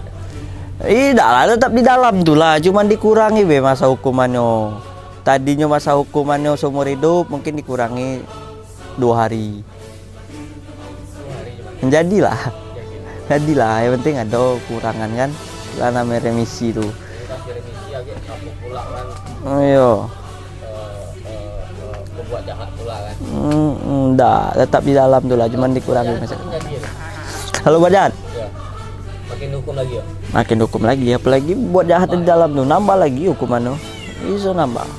Tidak lah, tetap di dalam tuh lah, cuman dikurangi masa hukumannya. Tadinya masa hukumannya seumur hidup, mungkin dikurangi 2 hari. Jadilah, yang penting ada kurangan kan, lah namanya remisi tuh. Iya. Buat jahat pula kan. Enggak, tetap di dalam tuh lah, cuman dikurangi masa. Kalau buat jahat? Ya. Makin hukum lagi ya. Makin hukum lagi, apalagi buat jahat di dalam tuh, nambah lagi hukumannya. Bisa nambah.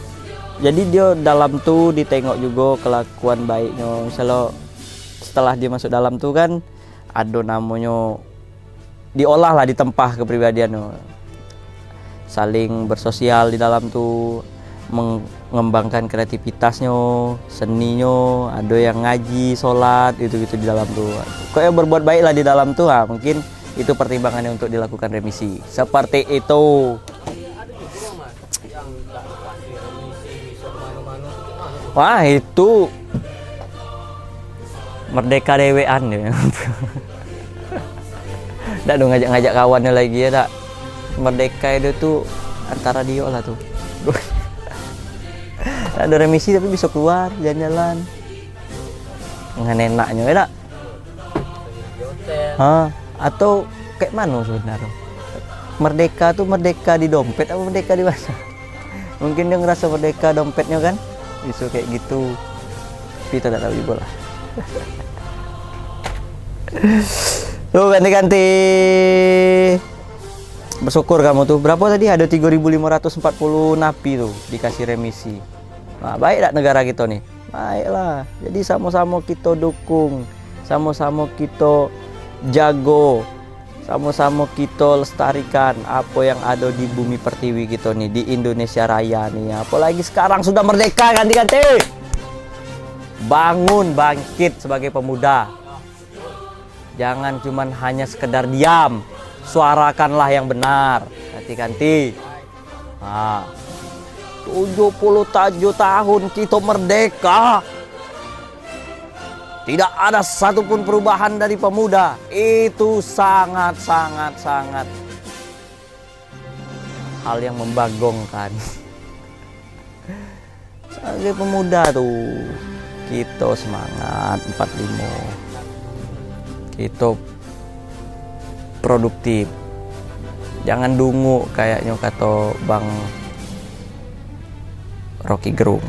Jadi dia dalam tuh ditengok juga kelakuan baiknya. Misalnya setelah dia masuk dalam tuh kan ada namanya diolah lah, ditempah kepribadiannya. Saling bersosial di dalam tuh, mengembangkan kreativitasnya, seninya, ada yang ngaji, sholat, itu-gitu di dalam tuh. Kayak berbuat baik lah di dalam tuh, mungkin itu pertimbangannya untuk dilakukan remisi. Seperti itu. Wah, itu merdeka dewean ya. Nggak dong ngajak-ngajak kawannya lagi ya, tak. Merdeka itu tuh antara dia lah tuh. Ada remisi tapi bisa keluar jalan-jalan. Nggak enaknya ya, tak. Atau kayak mana sebenarnya? Merdeka tuh merdeka di dompet atau merdeka di mana? Mungkin dia ngerasa merdeka dompetnya kan? Bisa kayak gitu, kita tidak tahu juga lah. Tuh ganti-ganti. Bersyukur kamu tuh. Berapa tadi? Ada 3.540 napi tuh dikasih remisi. Nah, baik tak negara kita nih? Baiklah. Jadi sama-sama kita dukung, sama-sama kita jago, sama-sama kita lestarikan apa yang ada di bumi pertiwi kita nih, di Indonesia Raya nih. Apalagi sekarang sudah merdeka, ganti-ganti. Bangun, bangkit sebagai pemuda. Jangan cuman hanya sekedar diam, suarakanlah yang benar. Ganti-ganti. 77 tahun kita merdeka. Tidak ada satupun perubahan dari pemuda. Itu sangat hal yang membagongkan. Sebagai pemuda tuh, kita semangat 45. Kita produktif. Jangan dungu kayaknya kata Bang Rocky Gerung.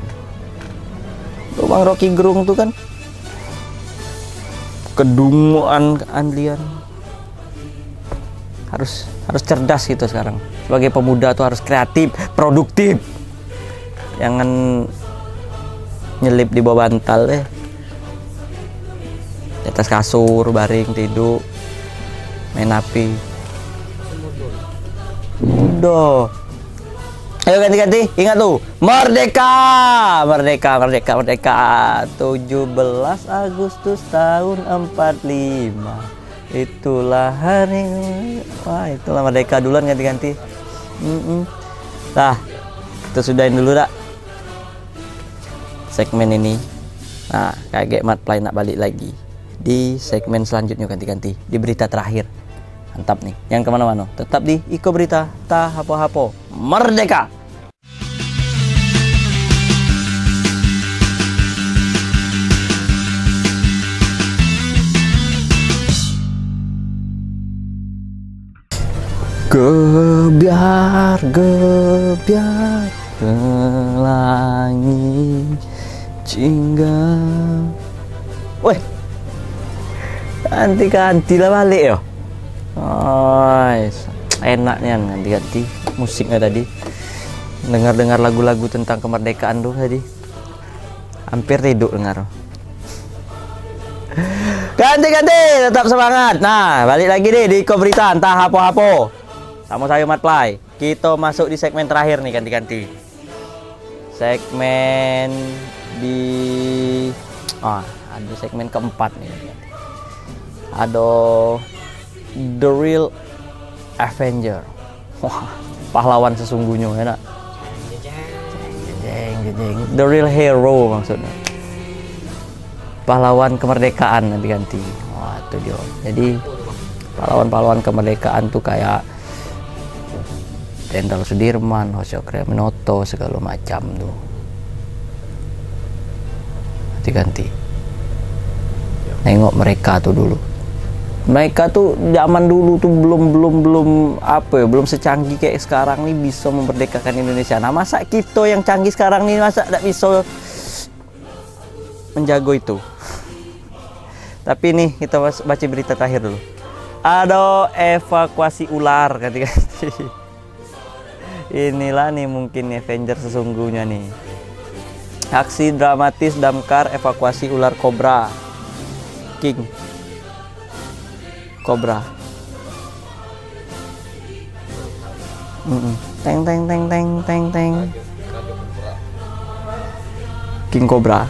Bang Rocky Gerung tuh kan kedunguan anlian. Harus cerdas gitu sekarang. Sebagai pemuda tuh harus kreatif, produktif. Jangan nyelip di bawah bantal deh. Di atas kasur, baring, tidur, main api. Udah. Ayo ganti-ganti, ingat tuh, merdeka, merdeka, merdeka, merdeka. 17 Agustus tahun 45. Itulah hari, wah itulah merdeka. Duluan ganti-ganti. Nah, kita sudahin dulu dah segmen ini. Nah, kayak Mat Play nak balik lagi di segmen selanjutnya, ganti-ganti di berita terakhir. Mantap nih, yang kemana-mana tetap di Iko Berita, ta hapo-hapo, merdeka. Gebiar ke langit jingga. Weh, ganti lah balik yo. Enaknya ganti-ganti musiknya tadi. Dengar-dengar lagu-lagu tentang kemerdekaan tuh tadi. Hampir tidur dengar. Ganti, tetap semangat. Nah, balik lagi nih di Berita entah apa-apa. Sama saya Matplay. Kita masuk di segmen terakhir nih, ganti-ganti. Segmen di ada segmen keempat nih. Ada The Real Avenger. Wah, pahlawan sesungguhnya enak. The Real Hero maksudnya. Pahlawan kemerdekaan nanti ganti. Wah, itu dia. Jadi pahlawan-pahlawan kemerdekaan tuh kayak Jenderal Sudirman, Hoshokre Minoto segala macam tuh. Ganti. Nengok mereka tuh dulu. Mereka tuh zaman dulu tuh belum secanggih kayak sekarang nih bisa memerdekakan Indonesia. Nah, masa kita yang canggih sekarang nih masa tidak bisa menjago itu. Tapi nih kita baca berita terakhir dulu. Ada evakuasi ular ganti-ganti. Inilah nih mungkin Avenger sesungguhnya nih. Aksi dramatis damkar evakuasi ular kobra. King Cobra. Teng. King Cobra.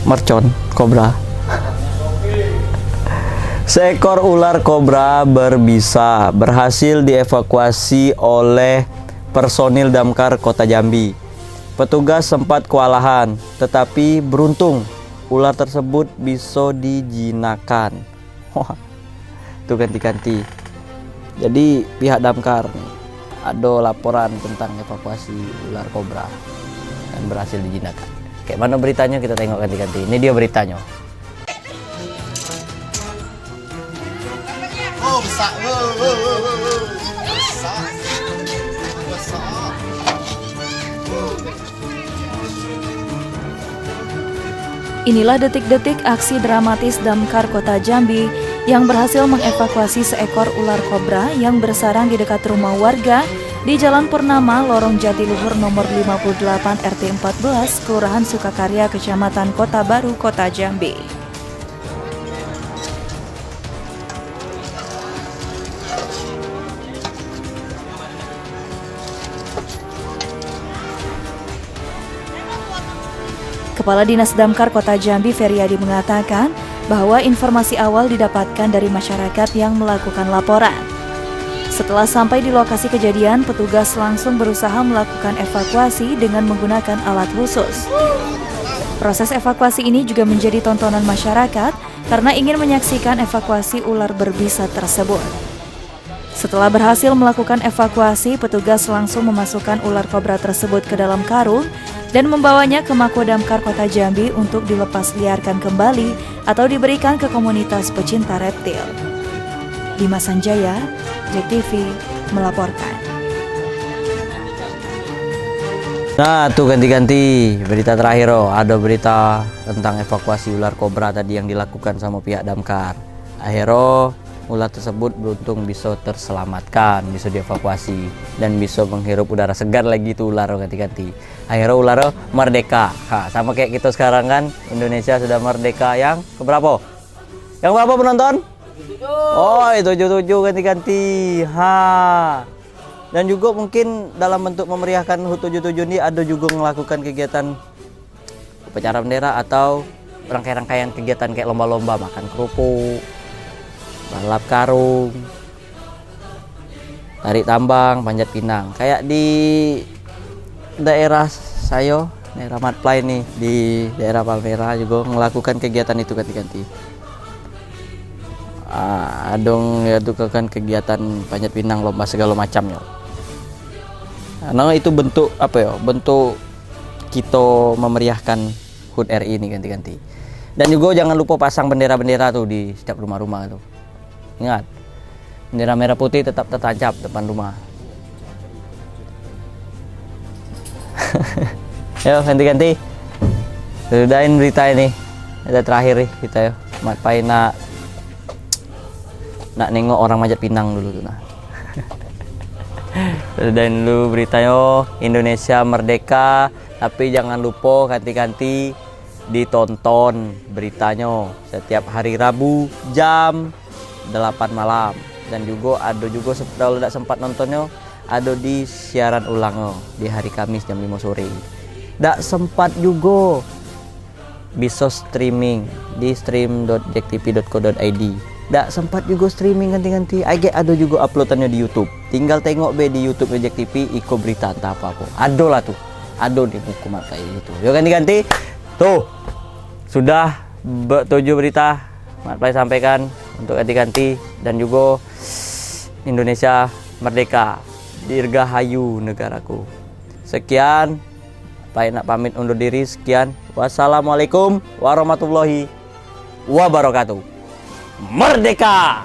Mercon kobra. Seekor ular kobra berbisa berhasil dievakuasi oleh personil damkar Kota Jambi. Petugas sempat kewalahan, tetapi beruntung ular tersebut bisa dijinakan. Wah, itu ganti-ganti. Jadi pihak damkar ada laporan tentang evakuasi ular kobra dan berhasil dijinakan. Kayak mana beritanya kita tengok ganti-ganti. Ini dia beritanya. Oh, besar. Inilah detik-detik aksi dramatis damkar Kota Jambi yang berhasil mengevakuasi seekor ular kobra yang bersarang di dekat rumah warga di Jalan Purnama, Lorong Jatiluhur nomor 58 RT 14, Kelurahan Sukakarya, Kecamatan Kota Baru, Kota Jambi. Kepala Dinas Damkar Kota Jambi Feriadi mengatakan bahwa informasi awal didapatkan dari masyarakat yang melakukan laporan. Setelah sampai di lokasi kejadian, petugas langsung berusaha melakukan evakuasi dengan menggunakan alat khusus. Proses evakuasi ini juga menjadi tontonan masyarakat karena ingin menyaksikan evakuasi ular berbisa tersebut. Setelah berhasil melakukan evakuasi, petugas langsung memasukkan ular kobra tersebut ke dalam karung dan membawanya ke Mako Damkar Kota Jambi untuk dilepas liarkan kembali atau diberikan ke komunitas pecinta reptil. Dimas Sanjaya, JEK TV melaporkan. Nah, tuh ganti-ganti berita terakhir ada berita tentang evakuasi ular kobra tadi yang dilakukan sama pihak damkar. Akhirnya ular tersebut beruntung bisa terselamatkan, bisa dievakuasi dan bisa menghirup udara segar lagi tuh ular ganti-ganti. Akhirnya ular merdeka. Sama kayak kita sekarang kan, Indonesia sudah merdeka yang keberapa? Yang berapa penonton? 77. Oh, itu 77 ganti-ganti. Dan juga mungkin dalam bentuk memeriahkan HUT 77 ini ada juga melakukan kegiatan upacara bendera atau rangkaian-rangkaian kegiatan kayak lomba-lomba makan kerupuk, balap karung, tarik tambang, panjat pinang. Kayak di daerah saya, daerah Matplay nih, di daerah Palmera juga melakukan kegiatan itu ganti-ganti. Adong ya tuh kan kegiatan panjat pinang, lomba segala macamnya. Nah, itu bentuk apa ya? Bentuk kita memeriahkan HUT RI ini ganti-ganti. Dan juga jangan lupa pasang bendera-bendera tuh di setiap rumah-rumah tuh. Ingat, bendera merah putih tetap tertancap depan rumah. Yo, ganti-ganti. Sudahin berita ini. Ada terakhir nih kita ya. Matpai nak nengok orang manjat pinang dulu tuh nah. Sudahin dulu beritanya. Indonesia merdeka, Tapi jangan lupa ganti-ganti ditonton beritanya setiap hari Rabu jam 8 malam. Dan juga ada juga kalau tidak sempat nontonnya, ada di siaran ulang di hari Kamis jam 5 sore. Tidak sempat juga bisa streaming di stream.jektv.co.id. Tidak sempat juga streaming ganti-ganti. Ada juga uploadannya di YouTube. Tinggal tengok di YouTube Jek TV iko berita entah apa-apa. Ada lah tuh. Ada di buku mata itu. Yuk ganti-ganti. Tuh. Sudah 7 berita Mat Play sampaikan untuk ganti-ganti, dan juga Indonesia merdeka, dirgahayu negaraku. Sekian, Play nak pamit undur diri. Sekian. Wassalamualaikum warahmatullahi wabarakatuh. Merdeka!